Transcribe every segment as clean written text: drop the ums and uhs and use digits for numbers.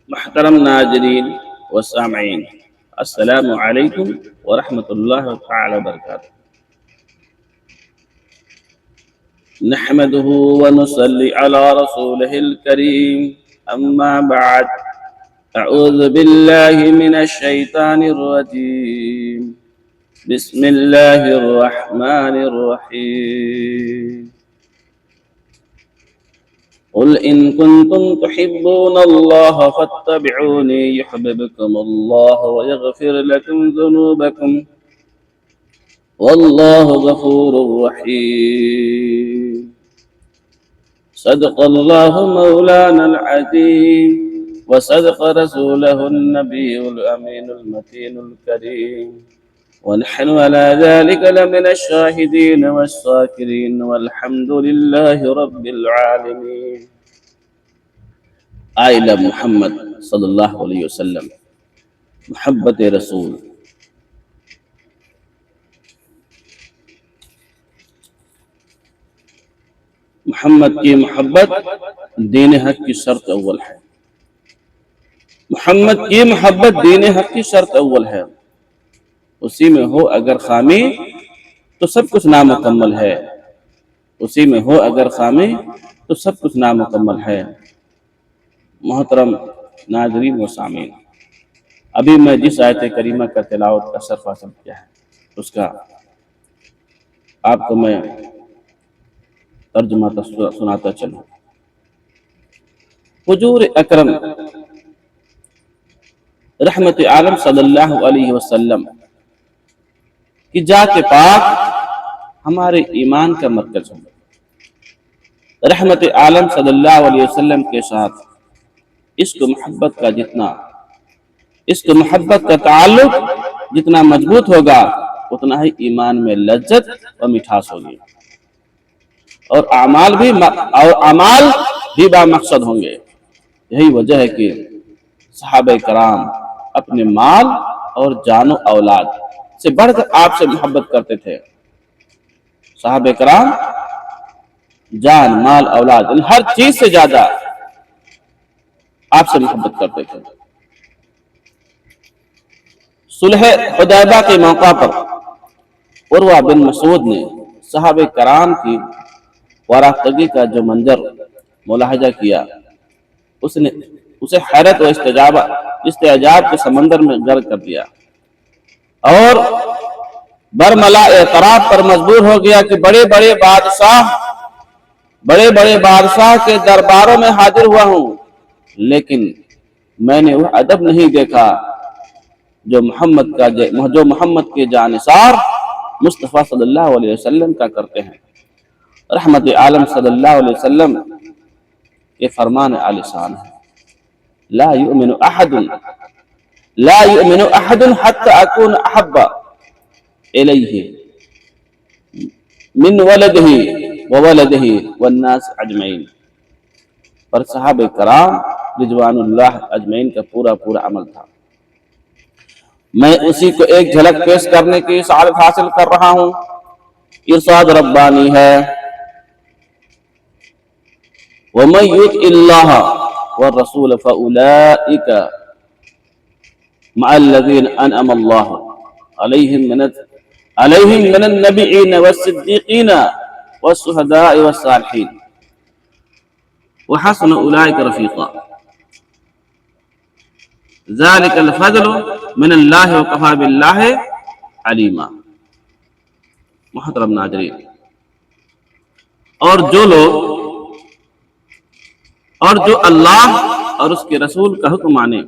محترم ناظرین و سامعین، السلام علیکم ورحمۃ اللہ تعالی وبرکاتہ۔ نحمده ونصلي على رسوله الكريم، اما بعد، اعوذ باللہ من الشیطان الرجیم، بسم اللہ الرحمن الرحیم۔ قل إن كنتم تحبون الله فاتبعوني يحببكم الله ويغفر لكم ذنوبكم والله غفور رحيم۔ صدق الله مولانا العظيم وصدق رسوله النبي الأمين المتين الكريم، ونحن على ذلك لمن الشاهدين والشاكرين والحمد لله رب العالمين۔ I love محمد صلی اللہ علیہ وسلم، محبت رسول۔ محمد کی محبت دین حق کی شرط اول ہے۔ محمد کی محبت دین حق کی شرط اول ہے۔ اسی میں ہو اگر خامی تو سب کچھ نامکمل ہے، اسی میں ہو اگر خامی تو سب کچھ نامکمل ہے۔ محترم ناظرین و سامعین، ابھی میں جس آیت کریمہ کا تلاوت کا صرف حاصل کیا ہے اس کا آپ کو میں ترجمہ سناتا چلوں۔ حضور اکرم رحمت عالم صلی اللہ علیہ وسلم کی ذات پاک ہمارے ایمان کا مرکز ہے۔ رحمت عالم صلی اللہ علیہ وسلم کے ساتھ عشق و محبت کا تعلق جتنا مضبوط ہوگا اتنا ہی ایمان میں لذت و مٹھاس ہوگی، اور اعمال بھی بامقصد ہوں گے۔ یہی وجہ ہے کہ صحابہ کرام اپنے مال اور جان و اولاد سے بڑھ کر آپ سے محبت کرتے تھے۔ صحابہ کرام جان، مال، اولاد، ان ہر چیز سے زیادہ آپ سے محبت کرتے تھے۔ صلح حدیبیہ کے موقع پر عروہ بن مسعود نے صحابہ کرام کی وارفتگی کا جو منظر ملاحظہ کیا، اسے حیرت و استعجاب کے سمندر میں غرق کر دیا، اور برملا اعتراف پر مجبور ہو گیا کہ بڑے بڑے بادشاہ کے درباروں میں حاضر ہوا ہوں، لیکن میں نے وہ ادب نہیں دیکھا جو محمد کے جانثار مصطفیٰ صلی اللہ علیہ وسلم کا کرتے ہیں۔ رحمت عالم صلی اللہ علیہ وسلم کے فرمان عالی شان ہے، لا يؤمن احد حتى اكون احب الیہ من ولدہ وولدہ والناس اجمعین۔ پر صحابہ کرام رضوان اللہ اجمعین کا پورا عمل تھا۔ میں اسی کو ایک جھلک پیش کرنے کی سعادت حاصل کر رہا ہوں۔ ارشاد ربانی ہے، وَمَن يُطِعِ اللَّهَ وَالرَّسُولَ فَأُولَئِكَ مَعَ الَّذِينَ أَنْعَمَ اللَّهُ عَلَيْهِم مِّنَ النَّبِيِّينَ وَالصِّدِّيقِينَ وَالشُّهَدَاءِ وَالصَّالِحِينَ وَحَسُنَ أُولَئِكَ رَفِيقًا۔ ذَلِكَ الْفَضْلُ مِنَ اللَّهِ وَكَفَى بِاللَّهِ عَلِيمًا۔ محترم ناظرین، اور جو اللہ اور اس کے رسول کا حکم مانے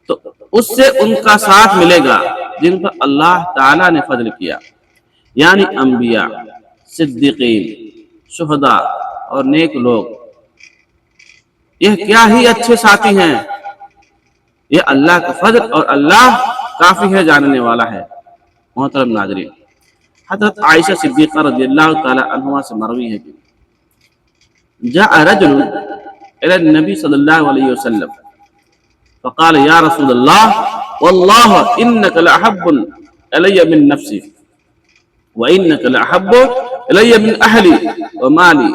تو اس سے ان کا ساتھ ملے گا جن پر اللہ تعالیٰ نے فضل کیا، یعنی انبیاء، صدیقین، شہداء اور نیک لوگ۔ یہ کیا ہی اچھے ساتھی ہیں، یہ اللہ کا فضل اور اللہ کافی ہے، جاننے والا ہے۔ محترم ناظرین، حضرت عائشہ صدیقہ رضی اللہ تعالی عنہا سے مروی ہے کہ جاء رجل الى النبي صلی اللہ علیہ وسلم فقال یا رسول اللہ واللہ انك لأحب الی من نفسی وانك لأحب الی من اہلی ومالی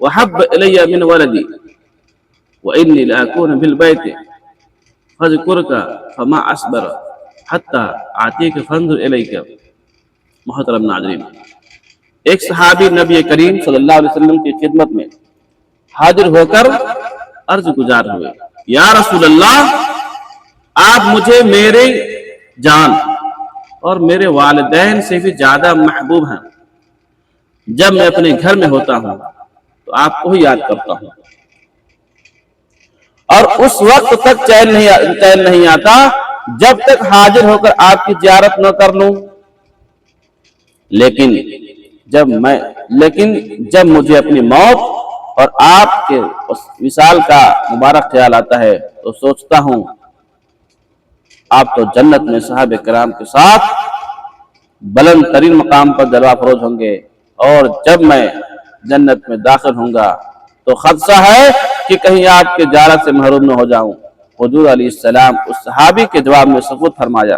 وحب الی من ولدی وإني لأكون بالبيت فاذكرك فما أصبر حتى آتيك فانظر إليك. محترم ناظرین، ایک صحابی نبی کریم صلی اللہ علیہ وسلم کی خدمت میں حاضر ہو کر عرض گزار ہوئے، یا رسول اللہ، آپ مجھے میرے جان اور میرے والدین سے بھی زیادہ محبوب ہیں۔ جب میں اپنے گھر میں ہوتا ہوں تو آپ کو ہی یاد کرتا ہوں، اور اس وقت تک چین نہیں آتا جب تک حاضر ہو کر آپ کی زیارت نہ کر لوں۔ لیکن جب مجھے اپنی موت اور آپ کے وصال کا مبارک خیال آتا ہے تو سوچتا ہوں آپ تو جنت میں صحابہ کرام کے ساتھ بلند ترین مقام پر جلوہ فروز ہوں گے، اور جب میں جنت میں داخل ہوں گا تو خدشہ ہے کہ کہیں آپ کے زیارت سے محروم نہ ہو جاؤں۔ حضور علیہ السلام اس صحابی کے جواب میں سکوت فرمایا۔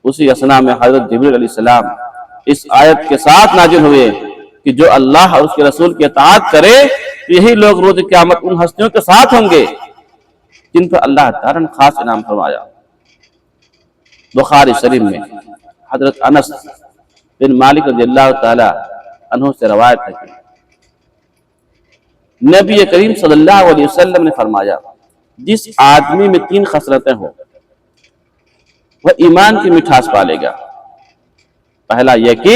اسی اثنا میں حضرت جبریل علیہ السلام اس آیت کے ساتھ نازل ہوئے کہ جو اللہ اور اس کے رسول کی اطاعت کرے یہی لوگ روز قیامت ان ہستیوں کے ساتھ ہوں گے جن پر اللہ تعالیٰ نے خاص انعام فرمایا۔ بخاری شریف میں حضرت انس بن مالک رضی اللہ تعالی عنہ سے روایت ہے کہ نبی کریم صلی اللہ علیہ وسلم نے فرمایا، جس آدمی میں 3 خصلتیں ہوں وہ ایمان کی مٹھاس پالے گا۔ پہلا یہ کہ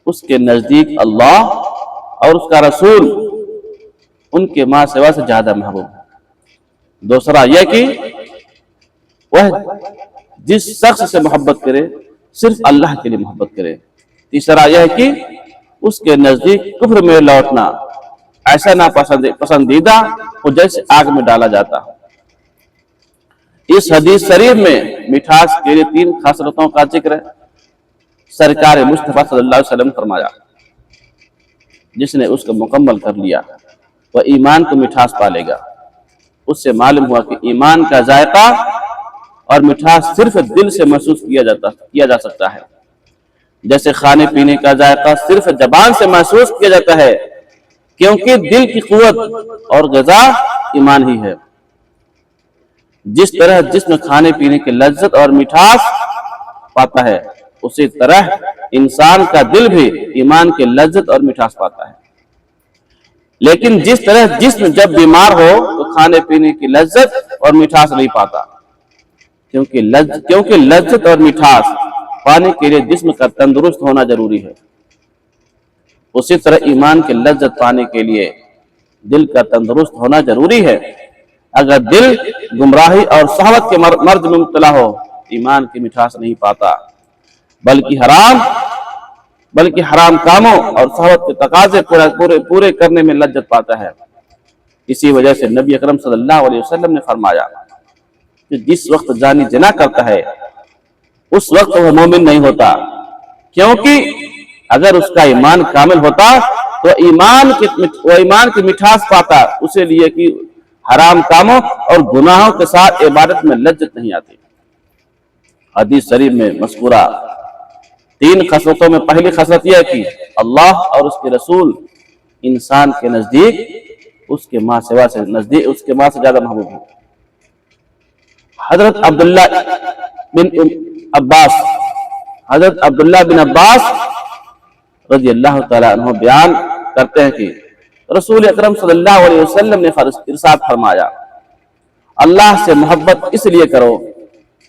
اس کے نزدیک اللہ اور اس کا رسول ان کے ماں سوا سے زیادہ محبوب ہے۔ دوسرا یہ کہ وہ جس شخص سے محبت کرے صرف اللہ کے لیے محبت کرے۔ تیسرا یہ کہ اس کے نزدیک کفر میں لوٹنا ایسا ناپسندیدہ ہو جیسے آگ میں ڈالا جاتا ہے۔ اس حدیث شریف میں مٹھاس کے لیے 3 خاصلتوں کا ذکر ہے۔ سرکار مصطفیٰ صلی اللہ علیہ وسلم فرمایا، جس نے اس کو مکمل کر لیا وہ ایمان کو مٹھاس پالے گا۔ اس سے معلوم ہوا کہ ایمان کا ذائقہ اور مٹھاس صرف دل سے محسوس کیا جا سکتا ہے، جیسے کھانے پینے کا ذائقہ صرف زبان سے محسوس کیا جاتا ہے، کیونکہ دل کی قوت اور غذا ایمان ہی ہے۔ جس طرح جسم کھانے پینے کی لذت اور مٹھاس پاتا ہے، اسی طرح انسان کا دل بھی ایمان کی لذت اور مٹھاس پاتا ہے۔ لیکن جس طرح جسم جب بیمار ہو تو کھانے پینے کی لذت اور مٹھاس نہیں پاتا، کیونکہ لذت اور مٹھاس پانے کے لیے جسم کا تندرست ہونا ضروری ہے۔ اسی طرح ایمان کی لذت پانے کے لیے دل کا تندرست ہونا ضروری ہے۔ اگر دل گمراہی اور شہوت کے مرض میں مبتلا ہو ایمان کی مٹھاس نہیں پاتا، بلکہ حرام کاموں اور شہوت کے تقاضے پورے کرنے میں لذت پاتا ہے۔ اسی وجہ سے نبی اکرم صلی اللہ علیہ وسلم نے فرمایا کہ جس وقت زانی زنا کرتا ہے اس وقت وہ مومن نہیں ہوتا، کیونکہ اگر اس کا ایمان کامل ہوتا تو ایمان کی مٹھاس پاتا، اسے لیے کہ حرام کاموں اور گناہوں کے ساتھ عبادت میں لذت نہیں آتی۔ حدیث شریف میں مذکورہ 3 خصلتوں میں پہلی خصلت یہ کہ اللہ اور اس کے رسول انسان کے نزدیک اس کے ماں سے زیادہ محبوب ہے۔ حضرت عبداللہ بن عباس رضی اللہ تعالیٰ عنہ بیان کرتے ہیں کہ رسول اکرم صلی اللہ علیہ وسلم نے ارشاد فرمایا، اللہ سے محبت اس لیے کرو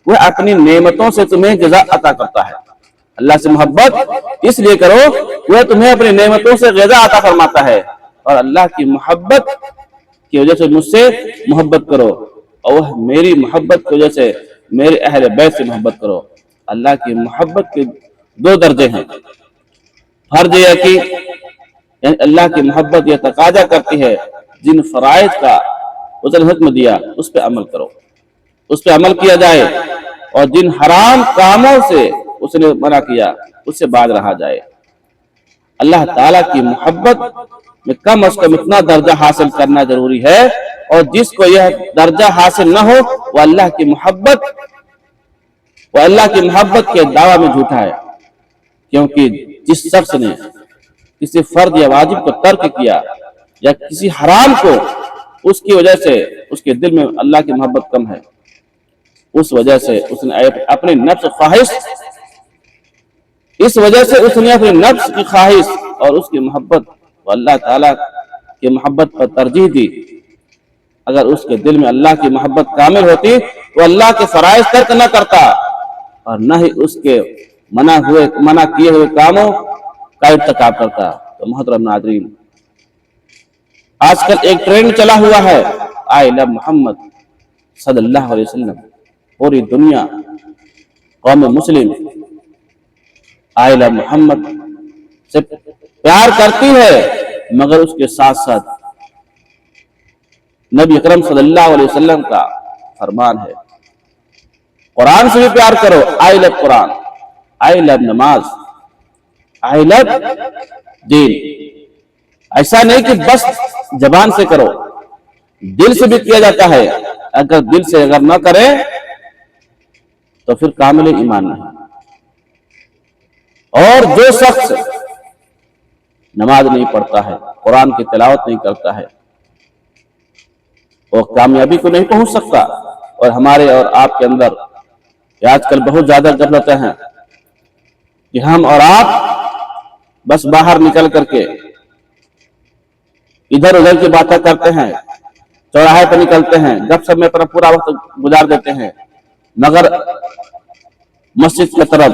وہ اپنی نعمتوں سے تمہیں جزا عطا کرتا ہے۔ اللہ سے محبت اس لیے کرو وہ تمہیں اپنی نعمتوں سے غذا عطا فرماتا ہے، اور اللہ کی محبت کی وجہ سے مجھ سے محبت کرو، اور میری محبت کی وجہ سے میرے اہل بیت سے محبت کرو۔ اللہ کی محبت کے 2 درجے ہیں۔ فرض یہ کہ یعنی اللہ کی محبت یہ تقاضا کرتی ہے جن فرائض کا اس نے حکم دیا اس پہ عمل کرو، اس پہ عمل کیا جائے، اور جن حرام کاموں سے اس نے منع کیا اس سے باز رہا جائے۔ اللہ تعالیٰ کی محبت میں کم از کم اتنا درجہ حاصل کرنا ضروری ہے، اور جس کو یہ درجہ حاصل نہ ہو وہ اللہ کی محبت کے دعویٰ میں جھوٹا ہے، کیونکہ جس شخص نے کسی فرض یا واجب کو ترک کیا یا کسی حرام کو اس کی وجہ سے اس کے دل میں اللہ کی محبت کم ہے، اس وجہ سے اس نے اپنی نفس خواہش اپنی نفس کی خواہش اور اس کی محبت کو اللہ تعالیٰ کی محبت پر ترجیح دی۔ اگر اس کے دل میں اللہ کی محبت کامل ہوتی تو اللہ کے فرائض ترک نہ کرتا اور نہ ہی اس کے منع کیے ہوئے کاموں کا ارتکاب کرتا۔ تو محترم ناظرین، آج کل ایک ٹرینڈ چلا ہوا ہے آئی لو محمد صلی اللہ علیہ وسلم۔ پوری دنیا قوم مسلم آئی لو محمد سے پیار کرتی ہے، مگر اس کے ساتھ ساتھ نبی اکرم صلی اللہ علیہ وسلم کا فرمان ہے قرآن سے بھی پیار کرو، آئی لو قرآن، آئی لو نماز، آئی لو دین۔ ایسا نہیں کہ بس زبان سے کرو، دل سے بھی کیا جاتا ہے۔ اگر دل سے نہ کرے تو پھر کامل ایمان نہیں۔ اور جو شخص نماز نہیں پڑھتا ہے، قرآن کی تلاوت نہیں کرتا ہے، وہ کامیابی کو نہیں پہنچ سکتا۔ اور ہمارے اور آپ کے اندر یہ آج کل بہت زیادہ غفلتیں ہیں کہ ہم اور آپ بس باہر نکل کر کے ادھر ادھر کی باتیں کرتے ہیں، چوراہے پہ نکلتے ہیں، گپ سپ میں اپنا پورا وقت گزار دیتے ہیں، مگر مسجد کی طرف،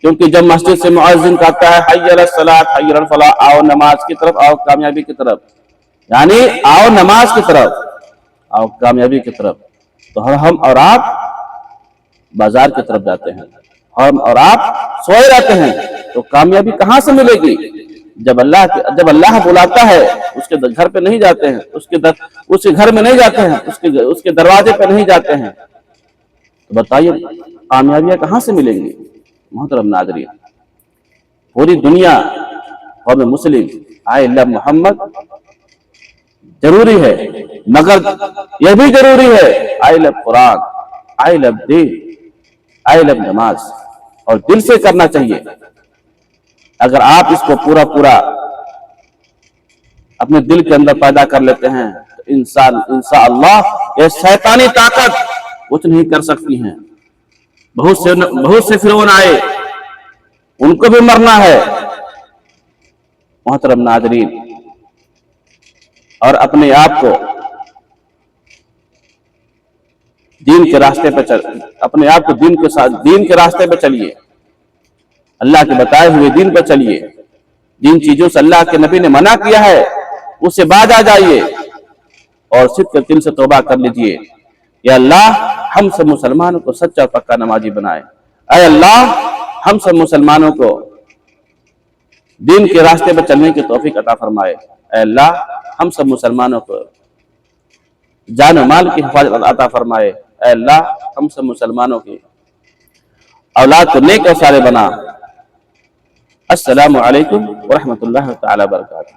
کیونکہ جب مسجد سے مؤذن کہتا ہے حی علی الصلاۃ حی علی الفلاح، آؤ نماز کی طرف، آؤ کامیابی کی طرف، یعنی آؤ نماز کی طرف، آؤ کامیابی کی طرف، تو ہم اور آپ بازار کی طرف جاتے ہیں، ہم اور آپ سوئے رہتے ہیں، تو کامیابی کہاں سے ملے گی؟ جب اللہ بلاتا ہے اس کے گھر پہ نہیں جاتے ہیں، اس کے گھر میں نہیں جاتے ہیں، اس کے دروازے پہ نہیں جاتے ہیں، تو بتائیے کامیابیاں کہاں سے ملیں گی؟ محترم ناظرین، پوری دنیا قوم مسلم آئی لو محمد ضروری ہے، مگر یہ بھی ضروری ہے آئی لو قرآن، آئی لو دین، آئی لو نماز، اور دل سے کرنا چاہیے۔ اگر آپ اس کو پورا اپنے دل کے اندر پیدا کر لیتے ہیں تو انشاءاللہ یہ شیطانی طاقت کچھ نہیں کر سکتی ہیں۔ بہت سے فرعون آئے، ان کو بھی مرنا ہے محترم ناظرین، اور اپنے آپ کو دین کے راستے پہ اپنے آپ کو دین کے راستے پہ چلیے، اللہ کے بتائے ہوئے دین پہ چلیے، جن چیزوں سے اللہ کے نبی نے منع کیا ہے اس سے باز آ جائیے، اور صدق کے دل سے توبہ کر لیجئے۔ یا اللہ ہم سب مسلمانوں کو سچا پکا نمازی بنائے، اے اللہ ہم سب مسلمانوں کو دین کے راستے پر چلنے کی توفیق عطا فرمائے، اے اللہ ہم سب مسلمانوں کو جان و مال کی حفاظت عطا فرمائے، اے اللہ ہم سب مسلمانوں کی اولاد کو نیک اور صالح بنا۔ السلام علیکم ورحمۃ اللہ تعالی وبرکاتہ۔